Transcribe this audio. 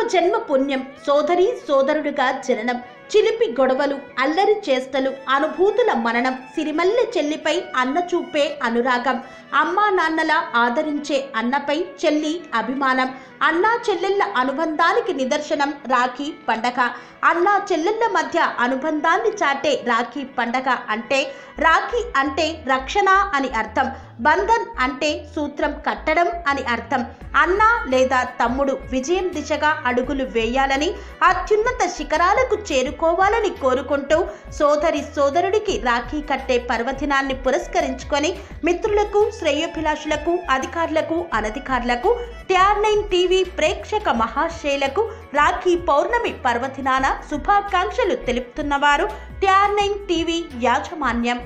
పూర్వజన్మ పుణ్యం, సోదరి సోదరుడిగా జననం, చిలిపి గొడవలు, అల్లరి చేష్టలు, అనుభూతుల మననం, సిరిమల్లె చెల్లిపై అన్న చూపే అనురాగం, అమ్మా నాన్నల ఆదరించే అన్నపై చెల్లి అభిమానం, అన్నా చెల్లెళ్ళ అనుబంధానికి నిదర్శనం రాఖీ పండగ. అన్నా చెల్లెళ్ళ మధ్య అనుబంధాన్ని చాటే రాఖీ పండగ. అంటే రాఖీ అంటే రక్షణ అని అర్థం, బంధన్ అంటే సూత్రం కట్టడం అని అర్థం. అన్న లేదా తమ్ముడు విజయం దిశగా అడుగులు వేయాలని, అత్యున్నత శిఖరాలకు చేరుకోవాలని కోరుకుంటూ సోదరి సోదరుడికి రాఖీ కట్టే పర్వదినాన్ని పురస్కరించుకొని మిత్రులకు, శ్రేయోభిలాషులకు, అధికారులకు, అనధికారులకు, TR9 టీవీ ప్రేక్షక మహాశయులకు రాఖీ పౌర్ణమి పర్వదినాన శుభాకాంక్షలు తెలుపుతున్నవారు TR9 టీవీ యాజమాన్యం.